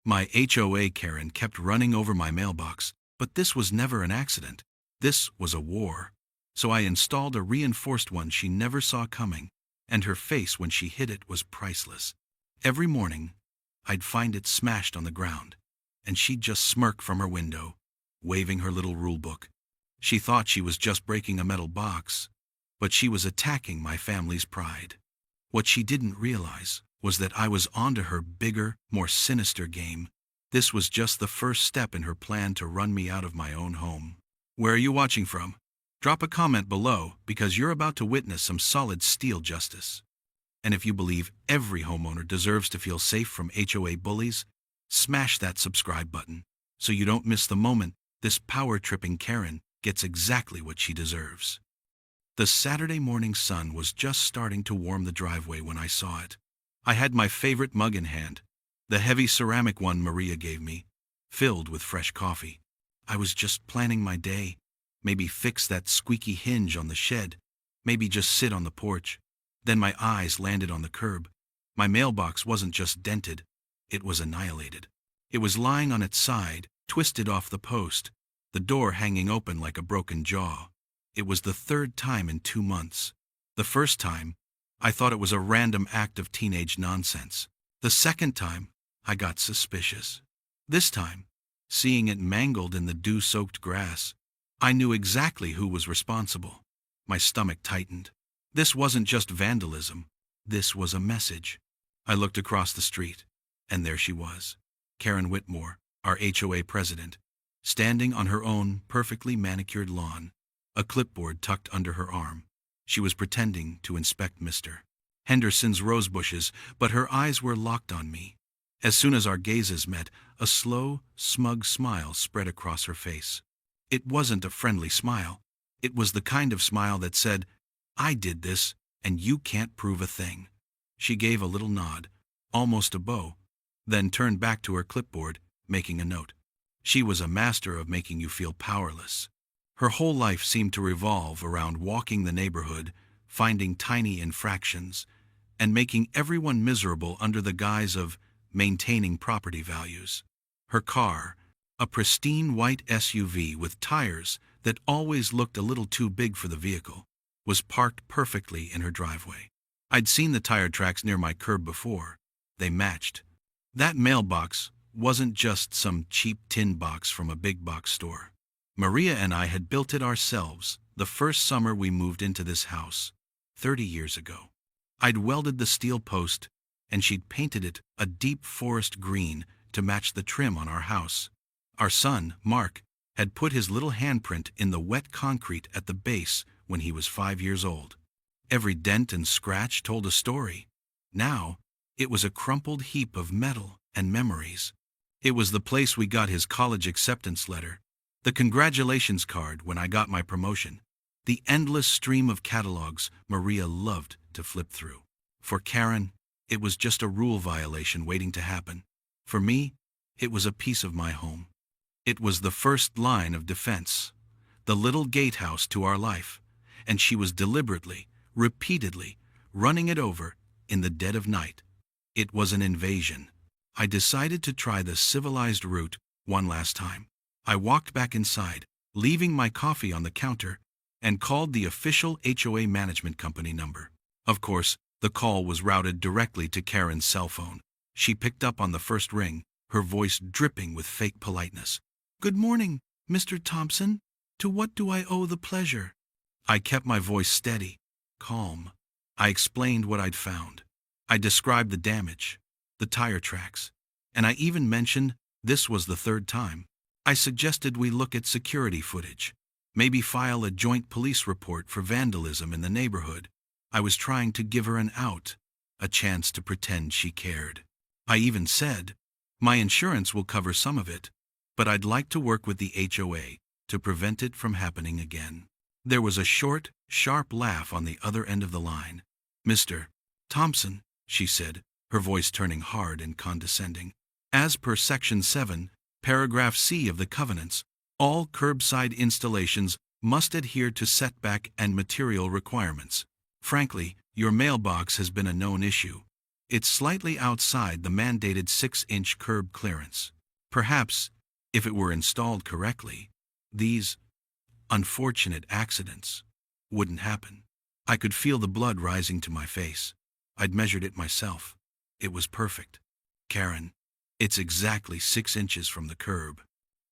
My HOA Karen kept running over my mailbox, but this was never an accident. This was a war. So I installed a reinforced one she never saw coming, and her face when she hit it was priceless. Every morning, I'd find it smashed on the ground, and she'd just smirk from her window, waving her little rule book. She thought she was just breaking a metal box, but she was attacking my family's pride. What she didn't realize was that I was onto her bigger, more sinister game. This was just the first step in her plan to run me out of my own home. Where are you watching from? Drop a comment below because you're about to witness some solid steel justice. And if you believe every homeowner deserves to feel safe from HOA bullies, smash that subscribe button so you don't miss the moment this power-tripping Karen gets exactly what she deserves. The Saturday morning sun was just starting to warm the driveway when I saw it. I had my favorite mug in hand, the heavy ceramic one Maria gave me, filled with fresh coffee. I was just planning my day, maybe fix that squeaky hinge on the shed, maybe just sit on the porch. Then my eyes landed on the curb. My mailbox wasn't just dented, it was annihilated. It was lying on its side, twisted off the post, the door hanging open like a broken jaw. It was the third time in 2 months. The first time, I thought it was a random act of teenage nonsense. The second time, I got suspicious. This time, seeing it mangled in the dew-soaked grass, I knew exactly who was responsible. My stomach tightened. This wasn't just vandalism. This was a message. I looked across the street, and there she was, Karen Whitmore, our HOA president, standing on her own perfectly manicured lawn, a clipboard tucked under her arm. She was pretending to inspect Mr. Henderson's rose bushes, but her eyes were locked on me. As soon as our gazes met, a slow, smug smile spread across her face. It wasn't a friendly smile. It was the kind of smile that said, "I did this, and you can't prove a thing." She gave a little nod, almost a bow, then turned back to her clipboard, making a note. She was a master of making you feel powerless. Her whole life seemed to revolve around walking the neighborhood, finding tiny infractions, and making everyone miserable under the guise of maintaining property values. Her car, a pristine white SUV with tires that always looked a little too big for the vehicle, was parked perfectly in her driveway. I'd seen the tire tracks near my curb before. They matched. That mailbox wasn't just some cheap tin box from a big box store. Maria and I had built it ourselves the first summer we moved into this house, 30 years ago. I'd welded the steel post, and she'd painted it a deep forest green to match the trim on our house. Our son, Mark, had put his little handprint in the wet concrete at the base when he was 5 years old. Every dent and scratch told a story. Now, it was a crumpled heap of metal and memories. It was the place we got his college acceptance letter, the congratulations card when I got my promotion, the endless stream of catalogs Maria loved to flip through. For Karen, it was just a rule violation waiting to happen. For me, it was a piece of my home. It was the first line of defense, the little gatehouse to our life, and she was deliberately, repeatedly, running it over in the dead of night. It was an invasion. I decided to try the civilized route one last time. I walked back inside, leaving my coffee on the counter, and called the official HOA management company number. Of course, the call was routed directly to Karen's cell phone. She picked up on the first ring, her voice dripping with fake politeness. "Good morning, Mr. Thompson. To what do I owe the pleasure?" I kept my voice steady, calm. I explained what I'd found. I described the damage, the tire tracks, and I even mentioned this was the third time. I suggested we look at security footage, maybe file a joint police report for vandalism in the neighborhood. I was trying to give her an out, a chance to pretend she cared. I even said, my insurance will cover some of it, but I'd like to work with the HOA to prevent it from happening again. There was a short, sharp laugh on the other end of the line. "Mr. Thompson," she said, her voice turning hard and condescending, "as per Section 7, Paragraph C of the covenants, all curbside installations must adhere to setback and material requirements. Frankly, your mailbox has been a known issue. It's slightly outside the mandated 6-inch curb clearance. Perhaps, if it were installed correctly, these unfortunate accidents wouldn't happen. I could feel the blood rising to my face. I'd measured it myself. It was perfect. Karen, it's exactly 6 inches from the curb.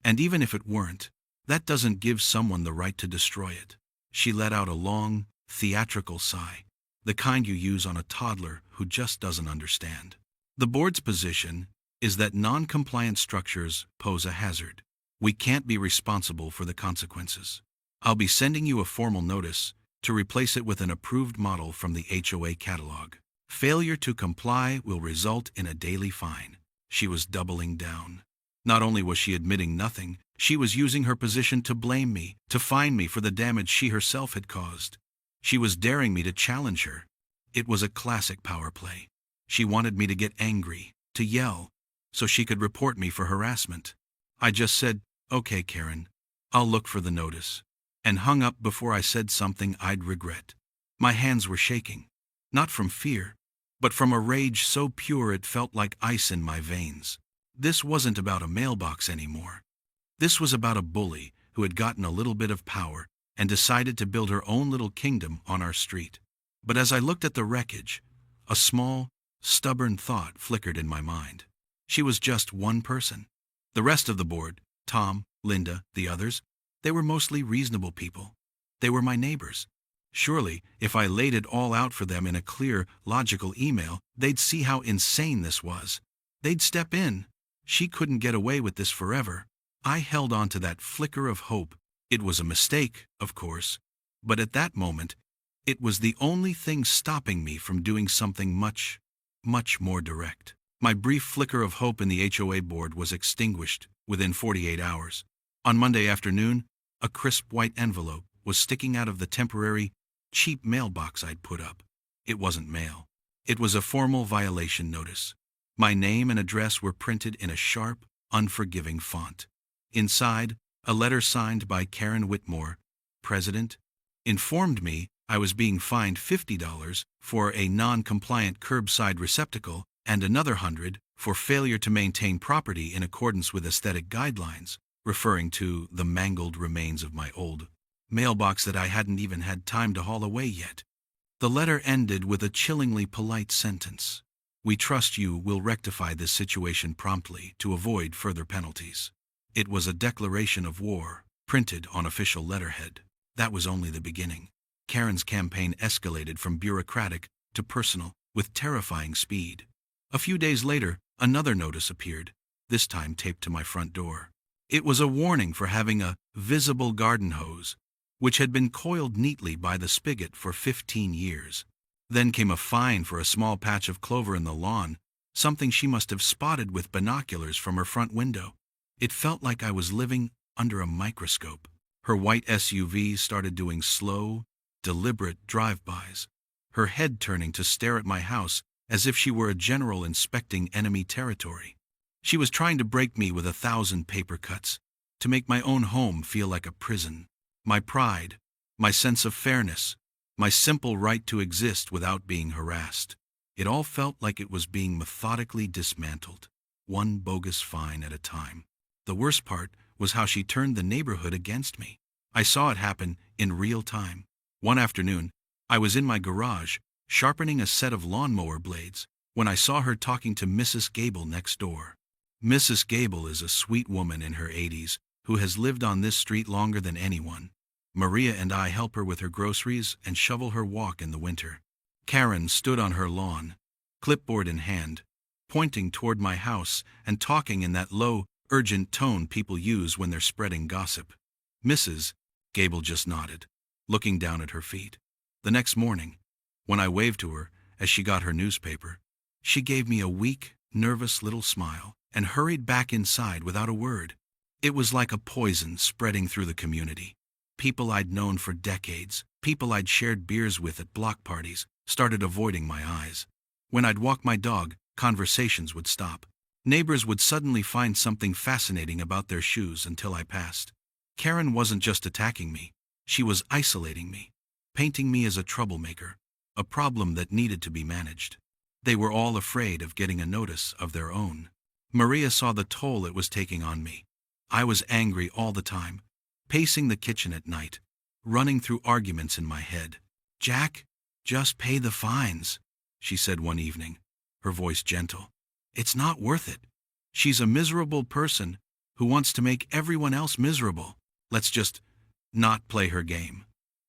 And even if it weren't, that doesn't give someone the right to destroy it. She let out a long, theatrical sigh, the kind you use on a toddler who just doesn't understand. The board's position is that non-compliant structures pose a hazard. We can't be responsible for the consequences. I'll be sending you a formal notice to replace it with an approved model from the HOA catalog. Failure to comply will result in a daily fine. She was doubling down. Not only was she admitting nothing, she was using her position to blame me, to fine me for the damage she herself had caused. She was daring me to challenge her. It was a classic power play. She wanted me to get angry, to yell, so she could report me for harassment. I just said, "Okay, Karen, I'll look for the notice," and hung up before I said something I'd regret. My hands were shaking, not from fear, but from a rage so pure it felt like ice in my veins. This wasn't about a mailbox anymore. This was about a bully who had gotten a little bit of power and decided to build her own little kingdom on our street. But as I looked at the wreckage, a small, stubborn thought flickered in my mind. She was just one person. The rest of the board, Tom, Linda, the others, they were mostly reasonable people. They were my neighbors. Surely, if I laid it all out for them in a clear, logical email, they'd see how insane this was. They'd step in. She couldn't get away with this forever. I held on to that flicker of hope. It was a mistake, of course, but at that moment, it was the only thing stopping me from doing something much, much more direct. My brief flicker of hope in the HOA board was extinguished within 48 hours. On Monday afternoon, a crisp white envelope was sticking out of the temporary, cheap mailbox I'd put up. It wasn't mail. It was a formal violation notice. My name and address were printed in a sharp, unforgiving font. Inside, a letter signed by Karen Whitmore, President, informed me I was being fined $50 for a non-compliant curbside receptacle and another $100 for failure to maintain property in accordance with aesthetic guidelines, referring to the mangled remains of my old mailbox that I hadn't even had time to haul away yet. The letter ended with a chillingly polite sentence. "We trust you will rectify this situation promptly to avoid further penalties." It was a declaration of war, printed on official letterhead. That was only the beginning. Karen's campaign escalated from bureaucratic to personal, with terrifying speed. A few days later, another notice appeared, this time taped to my front door. It was a warning for having a visible garden hose, which had been coiled neatly by the spigot for 15 years. Then came a fine for a small patch of clover in the lawn, something she must have spotted with binoculars from her front window. It felt like I was living under a microscope. Her white SUV started doing slow, deliberate drive-bys, her head turning to stare at my house as if she were a general inspecting enemy territory. She was trying to break me with 1,000 paper cuts, to make my own home feel like a prison. My pride, my sense of fairness, my simple right to exist without being harassed. It all felt like it was being methodically dismantled, one bogus fine at a time. The worst part was how she turned the neighborhood against me. I saw it happen in real time. One afternoon, I was in my garage, sharpening a set of lawnmower blades, when I saw her talking to Mrs. Gable next door. Mrs. Gable is a sweet woman in her 80s who has lived on this street longer than anyone. Maria and I help her with her groceries and shovel her walk in the winter. Karen stood on her lawn, clipboard in hand, pointing toward my house and talking in that low, urgent tone people use when they're spreading gossip. Mrs. Gable just nodded, looking down at her feet. The next morning, when I waved to her as she got her newspaper, she gave me a weak, nervous little smile and hurried back inside without a word. It was like a poison spreading through the community. People I'd known for decades, people I'd shared beers with at block parties, started avoiding my eyes. When I'd walk my dog, conversations would stop. Neighbors would suddenly find something fascinating about their shoes until I passed. Karen wasn't just attacking me. She was isolating me, painting me as a troublemaker, a problem that needed to be managed. They were all afraid of getting a notice of their own. Maria saw the toll it was taking on me. I was angry all the time, pacing the kitchen at night, running through arguments in my head. "Jack, just pay the fines," she said one evening, her voice gentle. "It's not worth it. She's a miserable person who wants to make everyone else miserable. Let's just not play her game."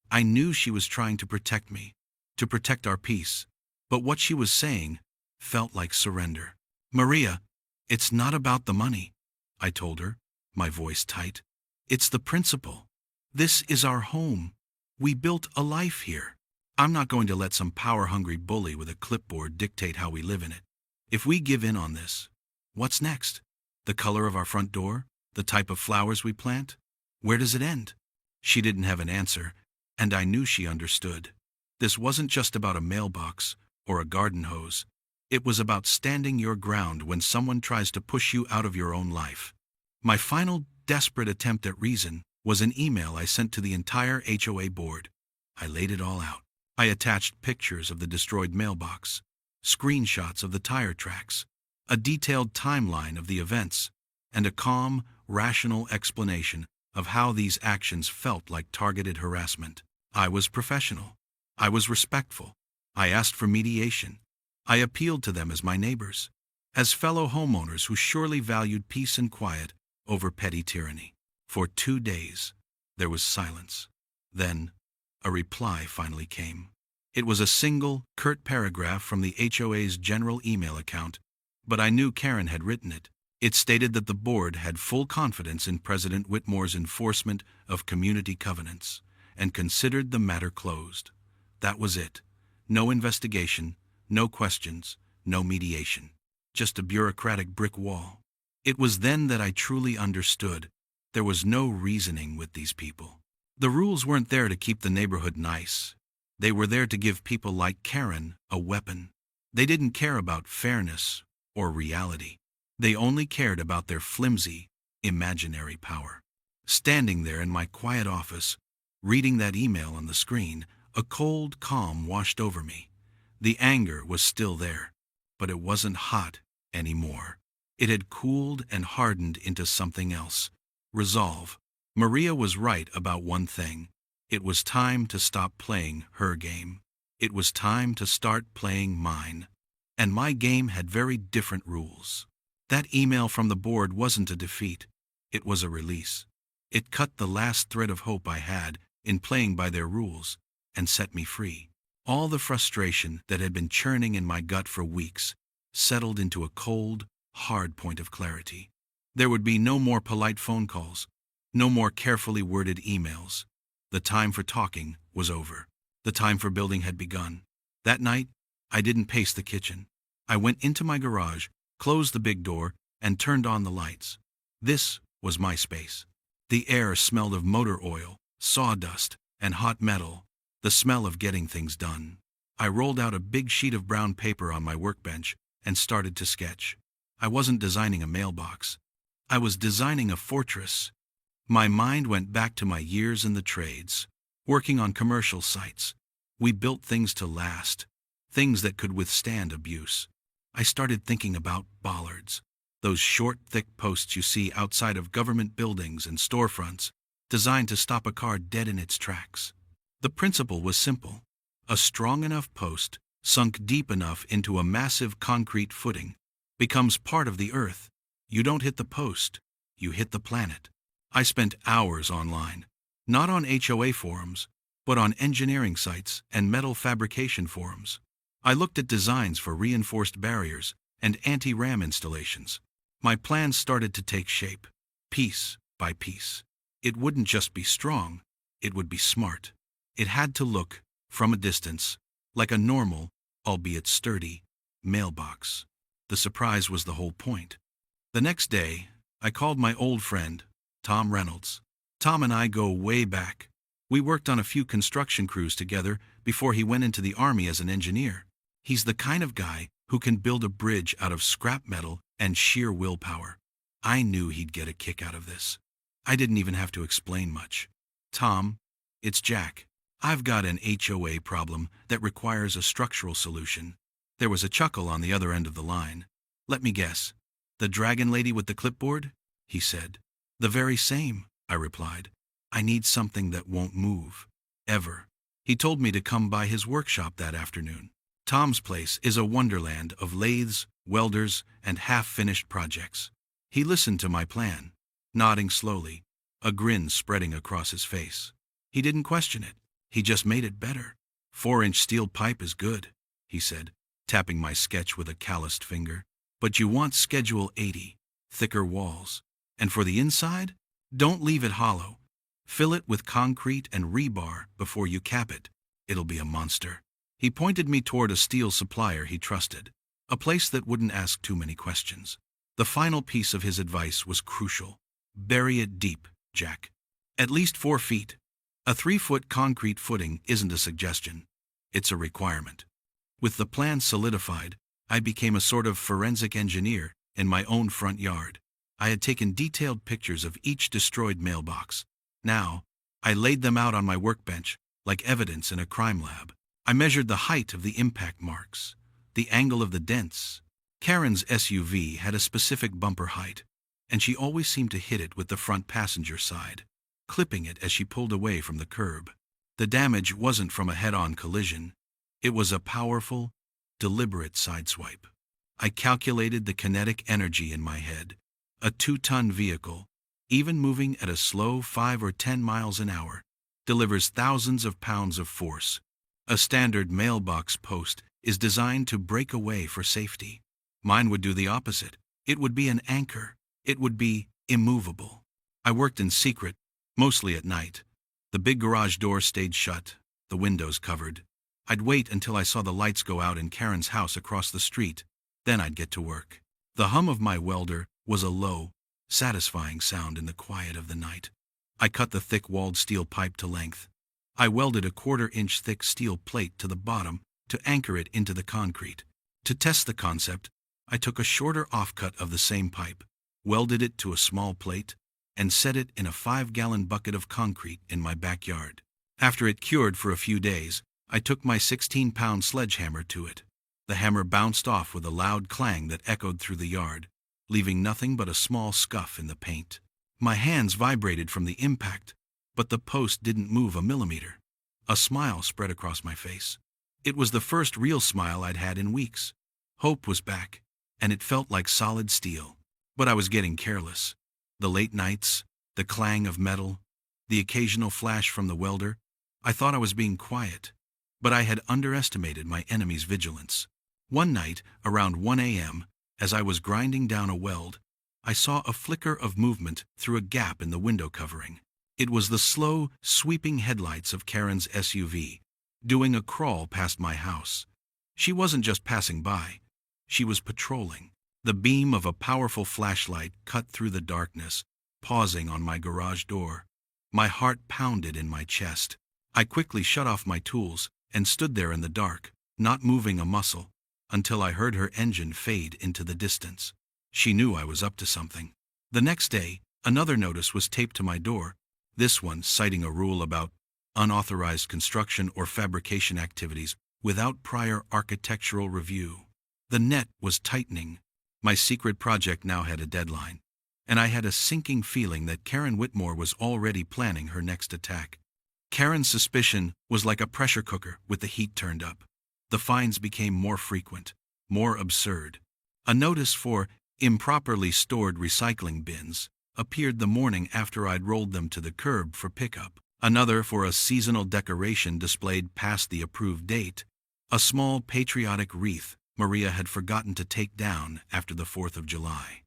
I knew she was trying to protect me, to protect our peace, but what she was saying felt like surrender. "Maria, it's not about the money," I told her, my voice tight. "It's the principle. This is our home. We built a life here. I'm not going to let some power-hungry bully with a clipboard dictate how we live in it. If we give in on this, what's next? The color of our front door? The type of flowers we plant? Where does it end?" She didn't have an answer, and I knew she understood. This wasn't just about a mailbox or a garden hose. It was about standing your ground when someone tries to push you out of your own life. My final desperate attempt at reason was an email I sent to the entire HOA board. I laid it all out. I attached pictures of the destroyed mailbox, screenshots of the tire tracks, a detailed timeline of the events, and a calm, rational explanation of how these actions felt like targeted harassment. I was professional. I was respectful. I asked for mediation. I appealed to them as my neighbors, as fellow homeowners who surely valued peace and quiet over petty tyranny. For 2 days, there was silence. Then, a reply finally came. It was a single, curt paragraph from the HOA's general email account, but I knew Karen had written it. It stated that the board had full confidence in President Whitmore's enforcement of community covenants and considered the matter closed. That was it. No investigation, no questions, no mediation. Just a bureaucratic brick wall. It was then that I truly understood. There was no reasoning with these people. The rules weren't there to keep the neighborhood nice. They were there to give people like Karen a weapon. They didn't care about fairness or reality. They only cared about their flimsy, imaginary power. Standing there in my quiet office, reading that email on the screen, a cold calm washed over me. The anger was still there, but it wasn't hot anymore. It had cooled and hardened into something else. Resolve. Maria was right about one thing. It was time to stop playing her game. It was time to start playing mine. And my game had very different rules. That email from the board wasn't a defeat. It was a release. It cut the last thread of hope I had in playing by their rules and set me free. All the frustration that had been churning in my gut for weeks settled into a cold, hard point of clarity. There would be no more polite phone calls, no more carefully worded emails. The time for talking was over. The time for building had begun. That night, I didn't pace the kitchen. I went into my garage, closed the big door, and turned on the lights. This was my space. The air smelled of motor oil, sawdust, and hot metal, the smell of getting things done. I rolled out a big sheet of brown paper on my workbench and started to sketch. I wasn't designing a mailbox. I was designing a fortress. My mind went back to my years in the trades, working on commercial sites. We built things to last, things that could withstand abuse. I started thinking about bollards, those short, thick posts you see outside of government buildings and storefronts, designed to stop a car dead in its tracks. The principle was simple. A strong enough post, sunk deep enough into a massive concrete footing, becomes part of the earth. You don't hit the post, you hit the planet. I spent hours online, not on HOA forums, but on engineering sites and metal fabrication forums. I looked at designs for reinforced barriers and anti-ram installations. My plans started to take shape, piece by piece. It wouldn't just be strong, it would be smart. It had to look, from a distance, like a normal, albeit sturdy, mailbox. The surprise was the whole point. The next day, I called my old friend, Tom Reynolds. Tom and I go way back. We worked on a few construction crews together before he went into the Army as an engineer. He's the kind of guy who can build a bridge out of scrap metal and sheer willpower. I knew he'd get a kick out of this. I didn't even have to explain much. "Tom, it's Jack. I've got an HOA problem that requires a structural solution. There was a chuckle on the other end of the line. "Let me guess. The dragon lady with the clipboard?" he said. "The very same," I replied. "I need something that won't move. Ever." He told me to come by his workshop that afternoon. Tom's place is a wonderland of lathes, welders, and half-finished projects. He listened to my plan, nodding slowly, a grin spreading across his face. He didn't question it. He just made it better. 4-inch steel pipe is good," he said, tapping my sketch with a calloused finger. "But you want Schedule 80, thicker walls. And for the inside, don't leave it hollow. Fill it with concrete and rebar before you cap it. It'll be a monster." He pointed me toward a steel supplier he trusted, a place that wouldn't ask too many questions. The final piece of his advice was crucial. "Bury it deep, Jack. At least 4 feet. A 3-foot concrete footing isn't a suggestion. It's a requirement." With the plan solidified, I became a sort of forensic engineer in my own front yard. I had taken detailed pictures of each destroyed mailbox. Now, I laid them out on my workbench, like evidence in a crime lab. I measured the height of the impact marks, the angle of the dents. Karen's SUV had a specific bumper height, and she always seemed to hit it with the front passenger side, clipping it as she pulled away from the curb. The damage wasn't from a head-on collision. It was a powerful, deliberate sideswipe. I calculated the kinetic energy in my head. A 2-ton vehicle, even moving at a slow 5 or 10 miles an hour, delivers thousands of pounds of force. A standard mailbox post is designed to break away for safety. Mine would do the opposite. It would be an anchor. It would be immovable. I worked in secret, mostly at night. The big garage door stayed shut, the windows covered. I'd wait until I saw the lights go out in Karen's house across the street. Then I'd get to work. The hum of my welder was a low, satisfying sound in the quiet of the night. I cut the thick-walled steel pipe to length. I welded a 1/4-inch thick steel plate to the bottom to anchor it into the concrete. To test the concept, I took a shorter offcut of the same pipe, welded it to a small plate, and set it in a 5-gallon bucket of concrete in my backyard. After it cured for a few days, I took my 16-pound sledgehammer to it. The hammer bounced off with a loud clang that echoed through the yard, leaving nothing but a small scuff in the paint. My hands vibrated from the impact, but the post didn't move a millimeter. A smile spread across my face. It was the first real smile I'd had in weeks. Hope was back, and it felt like solid steel. But I was getting careless. The late nights, the clang of metal, the occasional flash from the welder. I thought I was being quiet, but I had underestimated my enemy's vigilance. One night, around 1 a.m., as I was grinding down a weld, I saw a flicker of movement through a gap in the window covering. It was the slow, sweeping headlights of Karen's SUV, doing a crawl past my house. She wasn't just passing by. She was patrolling. The beam of a powerful flashlight cut through the darkness, pausing on my garage door. My heart pounded in my chest. I quickly shut off my tools and stood there in the dark, not moving a muscle, until I heard her engine fade into the distance. She knew I was up to something. The next day, another notice was taped to my door, this one citing a rule about unauthorized construction or fabrication activities without prior architectural review. The net was tightening. My secret project now had a deadline, and I had a sinking feeling that Karen Whitmore was already planning her next attack. Karen's suspicion was like a pressure cooker with the heat turned up. The finds became more frequent, more absurd. A notice for improperly stored recycling bins appeared the morning after I'd rolled them to the curb for pickup. Another for a seasonal decoration displayed past the approved date, a small patriotic wreath Maria had forgotten to take down after the 4th of July.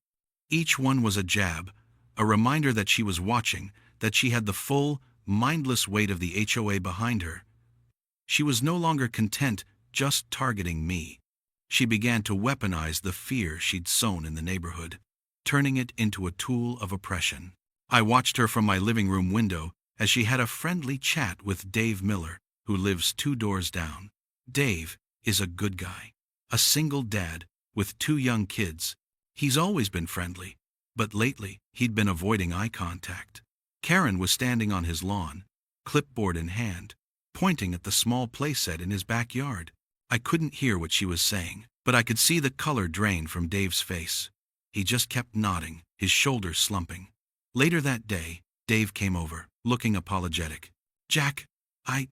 Each one was a jab, a reminder that she was watching, that she had the full, mindless weight of the HOA behind her. She was no longer content just targeting me. She began to weaponize the fear she'd sown in the neighborhood, turning it into a tool of oppression. I watched her from my living room window as she had a friendly chat with Dave Miller, who lives 2 doors down. Dave is a good guy, a single dad with 2 young kids. He's always been friendly, but lately he'd been avoiding eye contact. Karen was standing on his lawn, clipboard in hand, pointing at the small playset in his backyard. I couldn't hear what she was saying, but I could see the color drain from Dave's face. He just kept nodding, his shoulders slumping. Later that day, Dave came over, looking apologetic. "Jack, I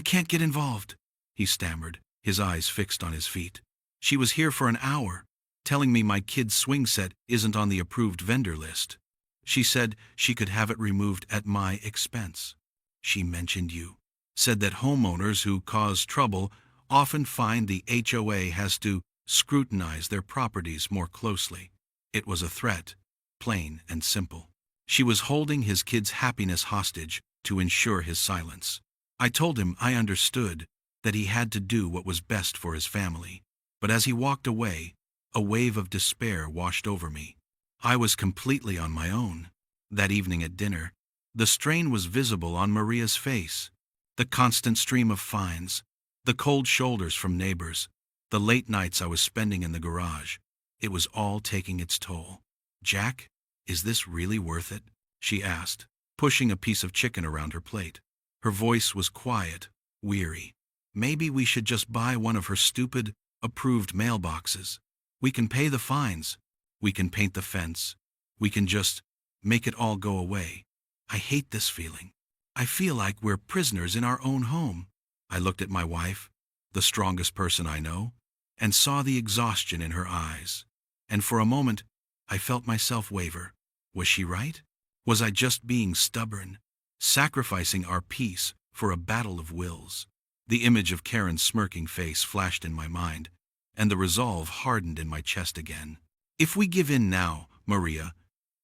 can't get involved," he stammered, his eyes fixed on his feet. "She was here for an hour, telling me my kid's swing set isn't on the approved vendor list. She said she could have it removed at my expense. She mentioned you. Said that homeowners who cause trouble often find the HOA has to scrutinize their properties more closely." It was a threat, plain and simple. She was holding his kid's happiness hostage to ensure his silence. I told him I understood that he had to do what was best for his family. But as he walked away, a wave of despair washed over me. I was completely on my own. That evening at dinner, the strain was visible on Maria's face. The constant stream of fines, the cold shoulders from neighbors, the late nights I was spending in the garage. It was all taking its toll. "Jack, is this really worth it?" she asked, pushing a piece of chicken around her plate. Her voice was quiet, weary. "Maybe we should just buy one of her stupid, approved mailboxes. We can pay the fines. We can paint the fence. We can just make it all go away. I hate this feeling. I feel like we're prisoners in our own home." I looked at my wife, the strongest person I know, and saw the exhaustion in her eyes. And for a moment, I felt myself waver. Was she right? Was I just being stubborn, sacrificing our peace for a battle of wills? The image of Karen's smirking face flashed in my mind, and the resolve hardened in my chest again. "If we give in now, Maria,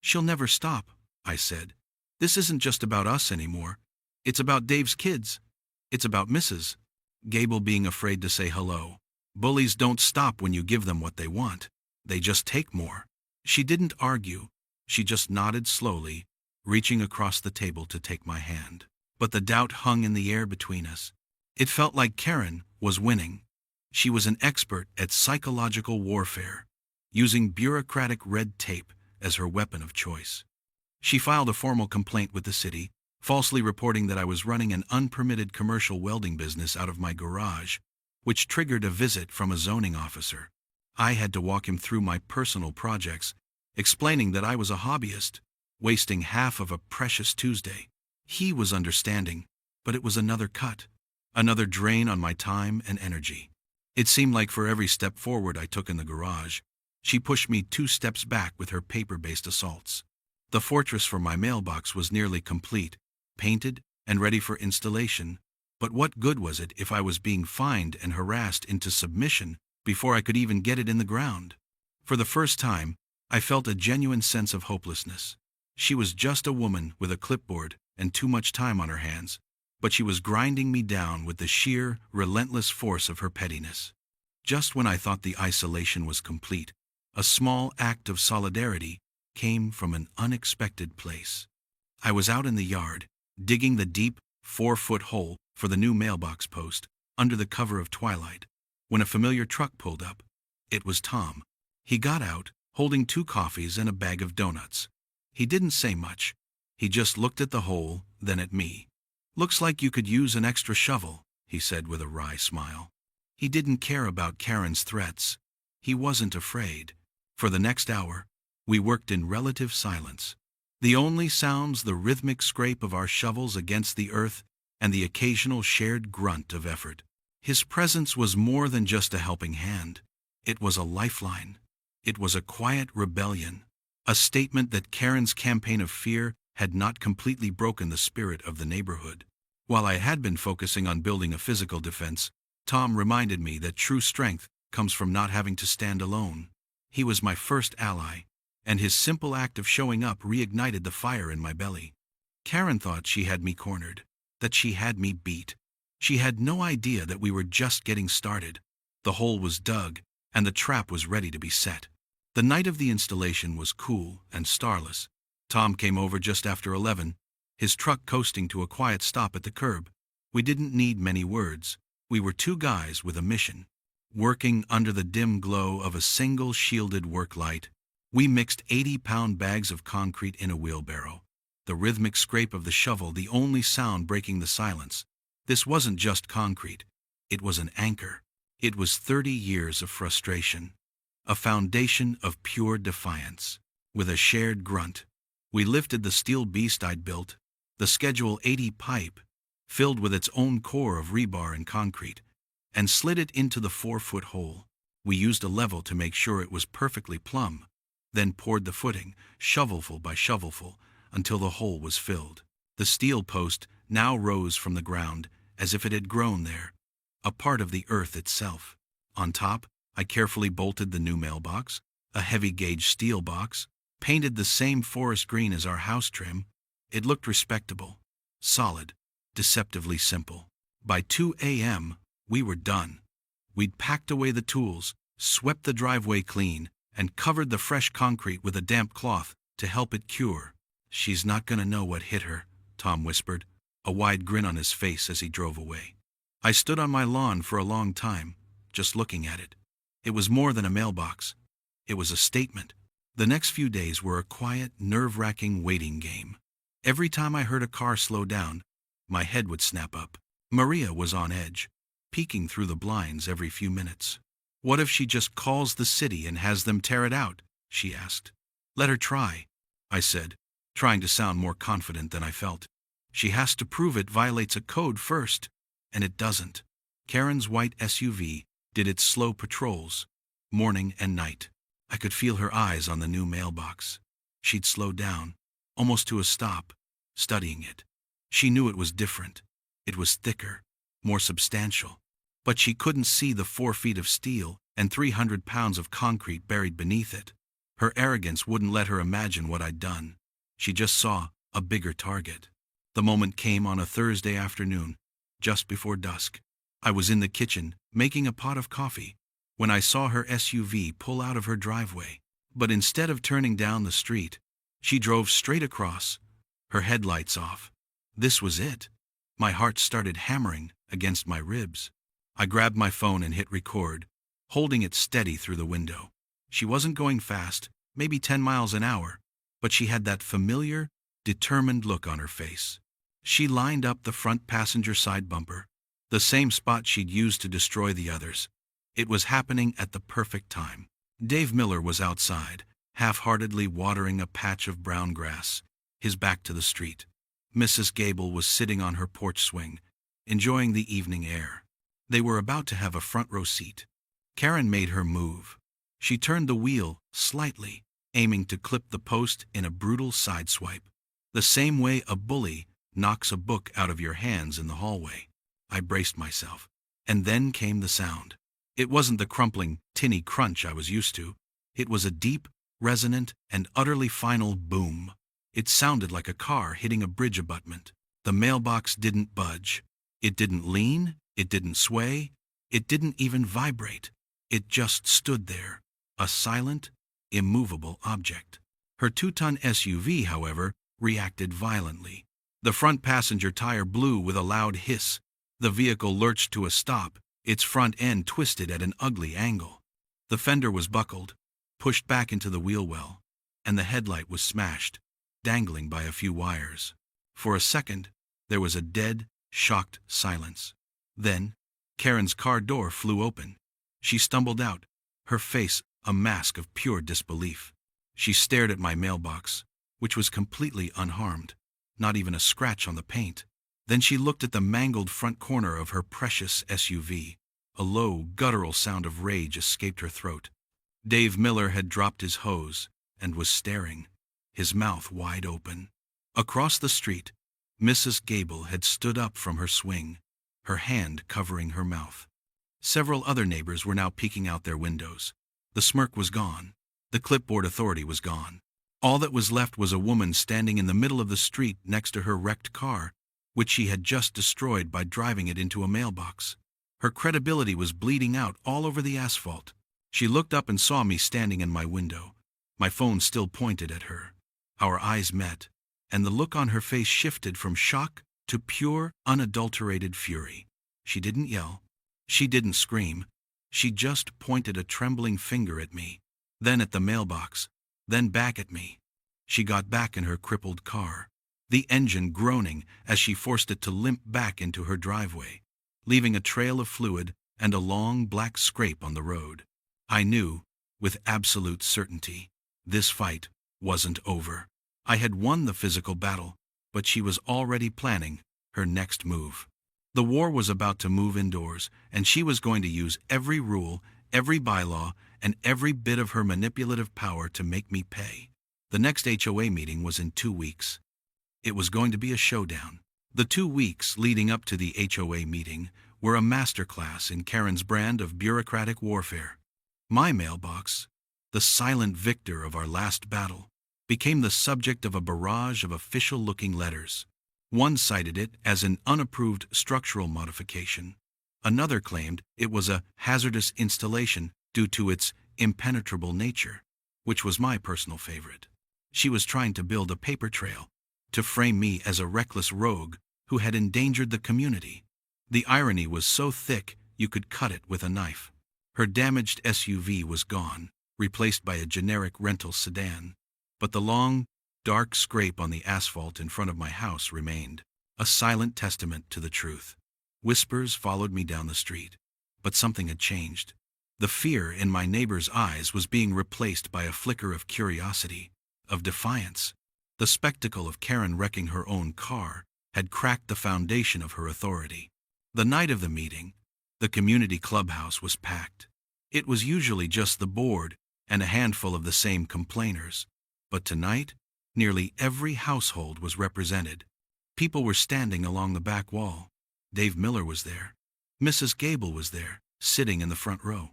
she'll never stop," I said. "This isn't just about us anymore. It's about Dave's kids. It's about Mrs. Gable being afraid to say hello. Bullies don't stop when you give them what they want. They just take more." She didn't argue. She just nodded slowly, reaching across the table to take my hand. But the doubt hung in the air between us. It felt like Karen was winning. She was an expert at psychological warfare, using bureaucratic red tape as her weapon of choice. She filed a formal complaint with the city, falsely reporting that I was running an unpermitted commercial welding business out of my garage, which triggered a visit from a zoning officer. I had to walk him through my personal projects, explaining that I was a hobbyist, wasting half of a precious Tuesday. He was understanding, but it was another cut, another drain on my time and energy. It seemed like for every step forward I took in the garage, she pushed me 2 steps back with her paper-based assaults. The fortress for my mailbox was nearly complete, painted and ready for installation, but what good was it if I was being fined and harassed into submission before I could even get it in the ground? For the first time, I felt a genuine sense of hopelessness. She was just a woman with a clipboard and too much time on her hands, but she was grinding me down with the sheer, relentless force of her pettiness. Just when I thought the isolation was complete, a small act of solidarity came from an unexpected place. I was out in the yard, digging the deep, 4-foot hole for the new mailbox post, under the cover of twilight, when a familiar truck pulled up. It was Tom. He got out, holding 2 coffees and a bag of donuts. He didn't say much. He just looked at the hole, then at me. "Looks like you could use an extra shovel," he said with a wry smile. He didn't care about Karen's threats. He wasn't afraid. For the next hour, we worked in relative silence. The only sounds the rhythmic scrape of our shovels against the earth and the occasional shared grunt of effort. His presence was more than just a helping hand. It was a lifeline. It was a quiet rebellion, a statement that Karen's campaign of fear had not completely broken the spirit of the neighborhood. While I had been focusing on building a physical defense, Tom reminded me that true strength comes from not having to stand alone. He was my first ally, and his simple act of showing up reignited the fire in my belly. Karen thought she had me cornered, that she had me beat. She had no idea that we were just getting started. The hole was dug, and the trap was ready to be set. The night of the installation was cool and starless. Tom came over just after 11, his truck coasting to a quiet stop at the curb. We didn't need many words. We were 2 guys with a mission. Working under the dim glow of a single shielded work light, we mixed 80-pound bags of concrete in a wheelbarrow, the rhythmic scrape of the shovel the only sound breaking the silence. This wasn't just concrete. It was an anchor. It was 30 years of frustration. A foundation of pure defiance. With a shared grunt, we lifted the steel beast I'd built, the Schedule 80 pipe, filled with its own core of rebar and concrete, and slid it into the 4-foot hole. We used a level to make sure it was perfectly plumb, then poured the footing, shovelful by shovelful, until the hole was filled. The steel post now rose from the ground as if it had grown there, a part of the earth itself. On top, I carefully bolted the new mailbox, a heavy-gauge steel box, painted the same forest green as our house trim. It looked respectable, solid, deceptively simple. By 2 a.m., we were done. We'd packed away the tools, swept the driveway clean, and covered the fresh concrete with a damp cloth to help it cure. "She's not gonna know what hit her," Tom whispered, a wide grin on his face as he drove away. I stood on my lawn for a long time, just looking at it. It was more than a mailbox. It was a statement. The next few days were a quiet, nerve-wracking waiting game. Every time I heard a car slow down, my head would snap up. Maria was on edge, peeking through the blinds every few minutes. "What if she just calls the city and has them tear it out?" she asked. "Let her try," I said, trying to sound more confident than I felt. "She has to prove it violates a code first, and it doesn't." Karen's white SUV did its slow patrols, morning and night. I could feel her eyes on the new mailbox. She'd slow down, almost to a stop, studying it. She knew it was different. It was thicker, more substantial. But she couldn't see the 4 feet of steel and 300 pounds of concrete buried beneath it. Her arrogance wouldn't let her imagine what I'd done. She just saw a bigger target. The moment came on a Thursday afternoon, just before dusk. I was in the kitchen, making a pot of coffee, when I saw her SUV pull out of her driveway. But instead of turning down the street, she drove straight across, her headlights off. This was it. My heart started hammering against my ribs. I grabbed my phone and hit record, holding it steady through the window. She wasn't going fast, maybe 10 miles an hour, but she had that familiar, determined look on her face. She lined up the front passenger side bumper, the same spot she'd used to destroy the others. It was happening at the perfect time. Dave Miller was outside, half-heartedly watering a patch of brown grass, his back to the street. Mrs. Gable was sitting on her porch swing, enjoying the evening air. They were about to have a front-row seat. Karen made her move. She turned the wheel slightly, aiming to clip the post in a brutal sideswipe, the same way a bully knocks a book out of your hands in the hallway. I braced myself, and then came the sound. It wasn't the crumpling, tinny crunch I was used to. It was a deep, resonant, and utterly final boom. It sounded like a car hitting a bridge abutment. The mailbox didn't budge. It didn't lean. It didn't sway. It didn't even vibrate. It just stood there, a silent, immovable object. Her 2-ton SUV, however, reacted violently. The front passenger tire blew with a loud hiss. The vehicle lurched to a stop, its front end twisted at an ugly angle. The fender was buckled, pushed back into the wheel well, and the headlight was smashed, dangling by a few wires. For a second, there was a dead, shocked silence. Then, Karen's car door flew open. She stumbled out, her face a mask of pure disbelief. She stared at my mailbox, which was completely unharmed, not even a scratch on the paint. Then she looked at the mangled front corner of her precious SUV. A low, guttural sound of rage escaped her throat. Dave Miller had dropped his hose and was staring, his mouth wide open. Across the street, Mrs. Gable had stood up from her swing, her hand covering her mouth. Several other neighbors were now peeking out their windows. The smirk was gone. The clipboard authority was gone. All that was left was a woman standing in the middle of the street next to her wrecked car, which she had just destroyed by driving it into a mailbox. Her credibility was bleeding out all over the asphalt. She looked up and saw me standing in my window, my phone still pointed at her. Our eyes met, and the look on her face shifted from shock to pure, unadulterated fury. She didn't yell. She didn't scream. She just pointed a trembling finger at me, then at the mailbox, then back at me. She got back in her crippled car, the engine groaning as she forced it to limp back into her driveway, leaving a trail of fluid and a long black scrape on the road. I knew, with absolute certainty, this fight wasn't over. I had won the physical battle, but she was already planning her next move. The war was about to move indoors, and she was going to use every rule, every bylaw, and every bit of her manipulative power to make me pay. The next HOA meeting was in 2 weeks. It was going to be a showdown. The 2 weeks leading up to the HOA meeting were a masterclass in Karen's brand of bureaucratic warfare. My mailbox, the silent victor of our last battle, became the subject of a barrage of official-looking letters. One cited it as an unapproved structural modification. Another claimed it was a hazardous installation due to its impenetrable nature, which was my personal favorite. She was trying to build a paper trail to frame me as a reckless rogue who had endangered the community. The irony was so thick you could cut it with a knife. Her damaged SUV was gone, replaced by a generic rental sedan. But the long, dark scrape on the asphalt in front of my house remained, a silent testament to the truth. Whispers followed me down the street, but something had changed. The fear in my neighbor's eyes was being replaced by a flicker of curiosity, of defiance. The spectacle of Karen wrecking her own car had cracked the foundation of her authority. The night of the meeting, the community clubhouse was packed. It was usually just the board and a handful of the same complainers. But tonight, nearly every household was represented. People were standing along the back wall. Dave Miller was there. Mrs. Gable was there, sitting in the front row.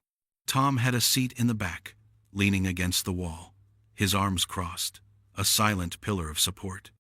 Tom had a seat in the back, leaning against the wall, his arms crossed, a silent pillar of support.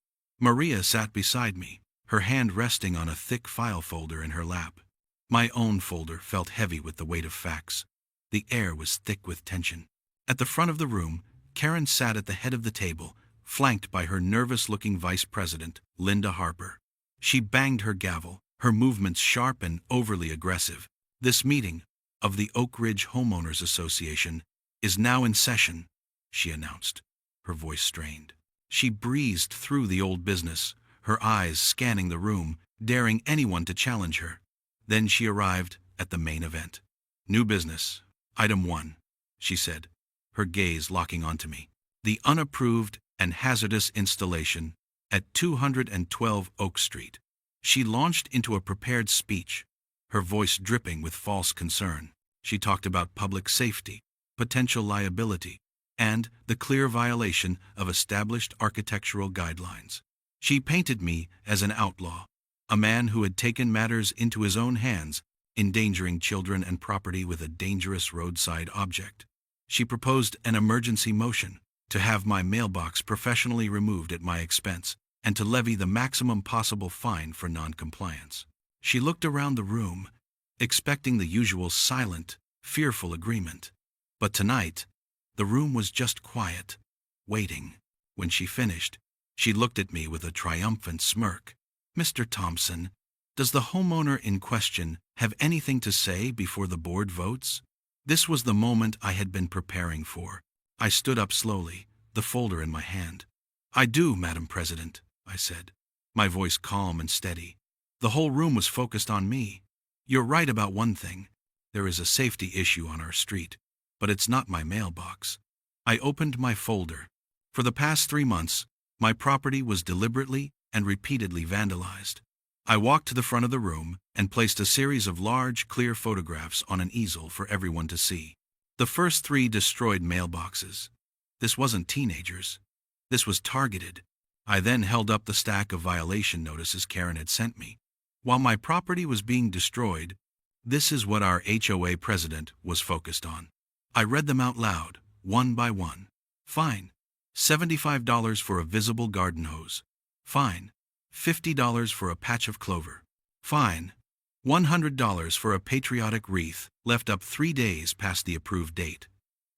Maria sat beside me, her hand resting on a thick file folder in her lap. My own folder felt heavy with the weight of facts. The air was thick with tension. At the front of the room, Karen sat at the head of the table, flanked by her nervous-looking vice president, Linda Harper. She banged her gavel, her movements sharp and overly aggressive. "This meeting of the Oak Ridge Homeowners Association is now in session," she announced, her voice strained. She breezed through the old business, her eyes scanning the room, daring anyone to challenge her. Then she arrived at the main event. "New business, item 1, she said, her gaze locking onto me. "The unapproved and hazardous installation at 212 Oak Street." She launched into a prepared speech, her voice dripping with false concern. She talked about public safety, potential liability, and the clear violation of established architectural guidelines. She painted me as an outlaw, a man who had taken matters into his own hands, endangering children and property with a dangerous roadside object. She proposed an emergency motion to have my mailbox professionally removed at my expense and to levy the maximum possible fine for noncompliance. She looked around the room, expecting the usual silent, fearful agreement. But tonight, the room was just quiet, waiting. When she finished, she looked at me with a triumphant smirk. "Mr. Thompson, does the homeowner in question have anything to say before the board votes?" This was the moment I had been preparing for. I stood up slowly, the folder in my hand. "I do, Madam President," I said, my voice calm and steady. The whole room was focused on me. "You're right about one thing. There is a safety issue on our street, but it's not my mailbox." I opened my folder. For the past 3 months, my property was deliberately and repeatedly vandalized. I walked to the front of the room and placed a series of large, clear photographs on an easel for everyone to see. The first 3 destroyed mailboxes. This wasn't teenagers. This was targeted. I then held up the stack of violation notices Karen had sent me. While my property was being destroyed, this is what our HOA president was focused on. I read them out loud, one by one. Fine, $75 for a visible garden hose. Fine, $50 for a patch of clover. Fine, $100 for a patriotic wreath left up 3 days past the approved date.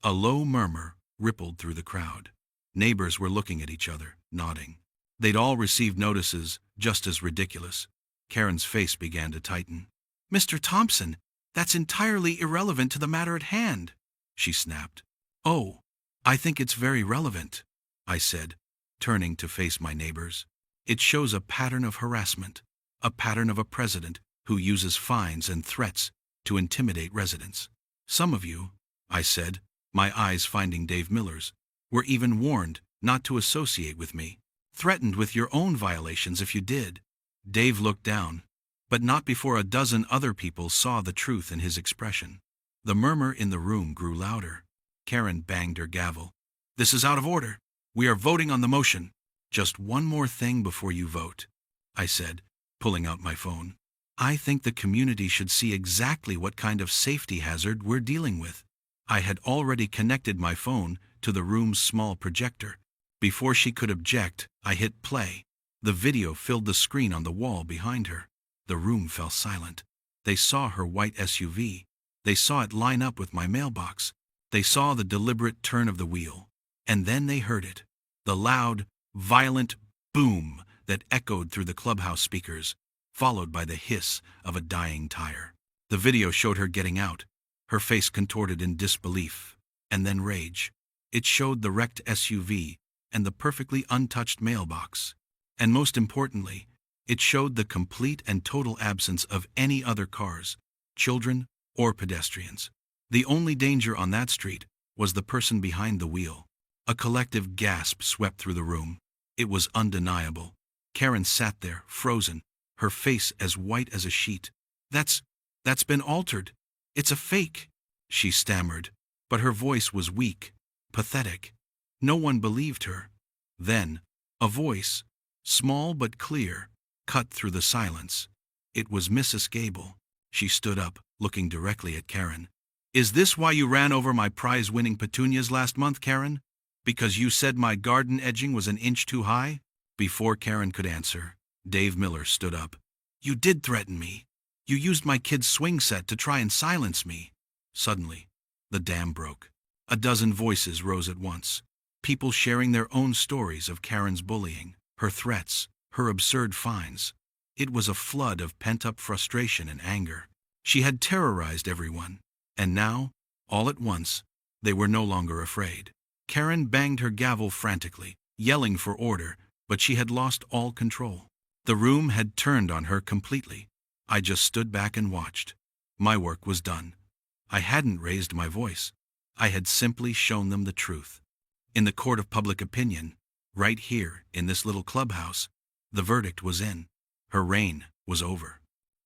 A low murmur rippled through the crowd. Neighbors were looking at each other, nodding. They'd all received notices just as ridiculous. Karen's face began to tighten. "Mr. Thompson, that's entirely irrelevant to the matter at hand," she snapped. "Oh, I think it's very relevant," I said, turning to face my neighbors. "It shows a pattern of harassment, a pattern of a president who uses fines and threats to intimidate residents. Some of you, I said, my eyes finding Dave Miller's, were even warned not to associate with me, threatened with your own violations if you did. Dave looked down, but not before a dozen other people saw the truth in his expression. The murmur in the room grew louder. Karen banged her gavel. This is out of order. We are voting on the motion. Just one more thing before you vote, I said, pulling out my phone. I think the community should see exactly what kind of safety hazard we're dealing with. I had already connected my phone to the room's small projector. Before she could object, I hit play. The video filled the screen on the wall behind her. The room fell silent. They saw her white SUV. They saw it line up with my mailbox. They saw the deliberate turn of the wheel. And then they heard it. The loud, violent boom that echoed through the clubhouse speakers, followed by the hiss of a dying tire. The video showed her getting out, her face contorted in disbelief, and then rage. It showed the wrecked SUV and the perfectly untouched mailbox. And most importantly, it showed the complete and total absence of any other cars, children, or pedestrians. The only danger on that street was the person behind the wheel. A collective gasp swept through the room. It was undeniable. Karen sat there, frozen, her face as white as a sheet. That's been altered. It's a fake, she stammered, but her voice was weak, pathetic. No one believed her. Then, a voice, small but clear, cut through the silence. It was Mrs. Gable. She stood up, looking directly at Karen. Is this why you ran over my prize-winning petunias last month, Karen? Because you said my garden edging was an inch too high? Before Karen could answer, Dave Miller stood up. You did threaten me. You used my kid's swing set to try and silence me. Suddenly, the dam broke. A dozen voices rose at once. People sharing their own stories of Karen's bullying, her threats, her absurd fines. It was a flood of pent-up frustration and anger. She had terrorized everyone. And now, all at once, they were no longer afraid. Karen banged her gavel frantically, yelling for order, but she had lost all control. The room had turned on her completely. I just stood back and watched. My work was done. I hadn't raised my voice. I had simply shown them the truth. In the court of public opinion, right here in this little clubhouse, the verdict was in. Her reign was over.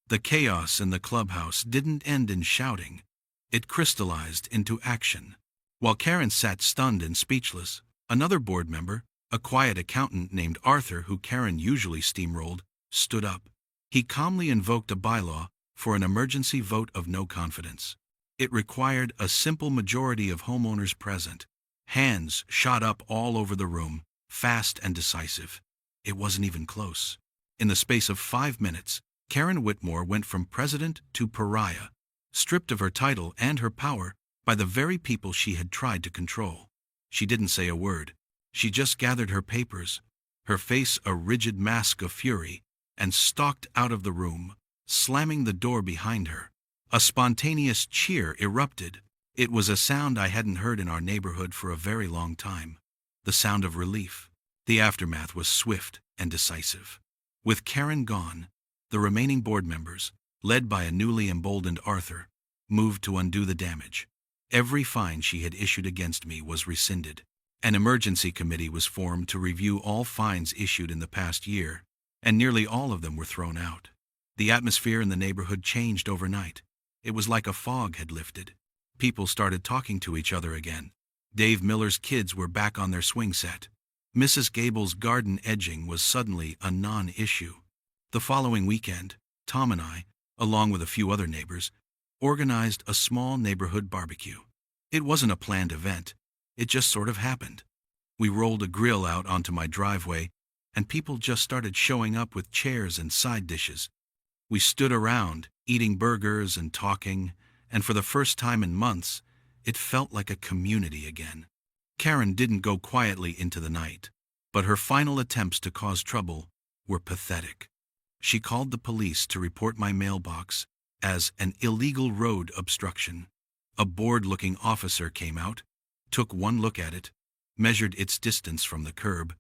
The chaos in the clubhouse didn't end in shouting. It crystallized into action. While Karen sat stunned and speechless, another board member, a quiet accountant named Arthur who Karen usually steamrolled, stood up. He calmly invoked a bylaw for an emergency vote of no confidence. It required a simple majority of homeowners present. Hands shot up all over the room, fast and decisive. It wasn't even close. In the space of 5 minutes, Karen Whitmore went from president to pariah, stripped of her title and her power by the very people she had tried to control. She didn't say a word. She just gathered her papers, her face a rigid mask of fury, and stalked out of the room, slamming the door behind her. A spontaneous cheer erupted. It was a sound I hadn't heard in our neighborhood for a very long time. The sound of relief. The aftermath was swift and decisive. With Karen gone, the remaining board members, led by a newly emboldened Arthur, moved to undo the damage. Every fine she had issued against me was rescinded. An emergency committee was formed to review all fines issued in the past year, and nearly all of them were thrown out. The atmosphere in the neighborhood changed overnight. It was like a fog had lifted. People started talking to each other again. Dave Miller's kids were back on their swing set. Mrs. Gable's garden edging was suddenly a non-issue. The following weekend, Tom and I, along with a few other neighbors, organized a small neighborhood barbecue. It wasn't a planned event. It just sort of happened. We rolled a grill out onto my driveway, and people just started showing up with chairs and side dishes. We stood around, eating burgers and talking, and for the first time in months, it felt like a community again. Karen didn't go quietly into the night, but her final attempts to cause trouble were pathetic. She called the police to report my mailbox as an illegal road obstruction. A bored-looking officer came out, took one look at it, measured its distance from the curb,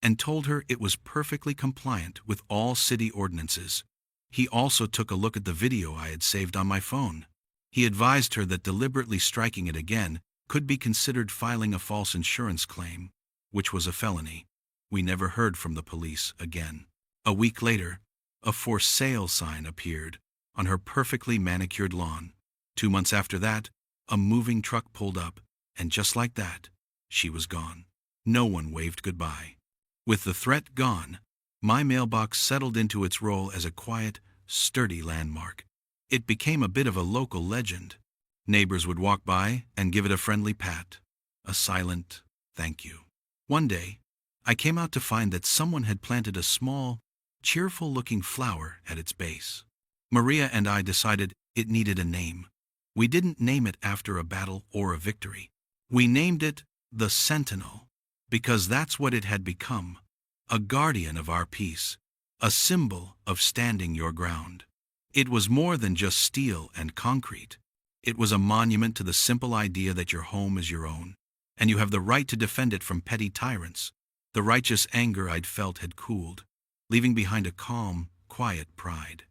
and told her it was perfectly compliant with all city ordinances. He also took a look at the video I had saved on my phone. He advised her that deliberately striking it again could be considered filing a false insurance claim, which was a felony. We never heard from the police again. A week later, a for sale sign appeared on her perfectly manicured lawn. 2 months after that, a moving truck pulled up, and just like that, she was gone. No one waved goodbye. With the threat gone, my mailbox settled into its role as a quiet, sturdy landmark. It became a bit of a local legend. Neighbors would walk by and give it a friendly pat, a silent thank you. One day, I came out to find that someone had planted a small, cheerful-looking flower at its base. Maria and I decided it needed a name. We didn't name it after a battle or a victory. We named it the Sentinel, because that's what it had become, a guardian of our peace, a symbol of standing your ground. It was more than just steel and concrete. It was a monument to the simple idea that your home is your own, and you have the right to defend it from petty tyrants. The righteous anger I'd felt had cooled, leaving behind a calm, quiet pride.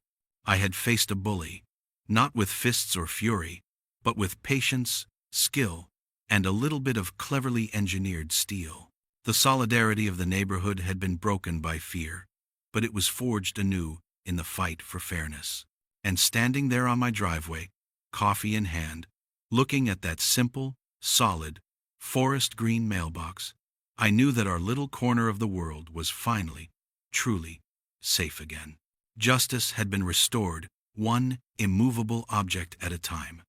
I had faced a bully, not with fists or fury, but with patience, skill, and a little bit of cleverly engineered steel. The solidarity of the neighborhood had been broken by fear, but it was forged anew in the fight for fairness. And standing there on my driveway, coffee in hand, looking at that simple, solid, forest green mailbox, I knew that our little corner of the world was finally, truly, safe again. Justice had been restored, one immovable object at a time.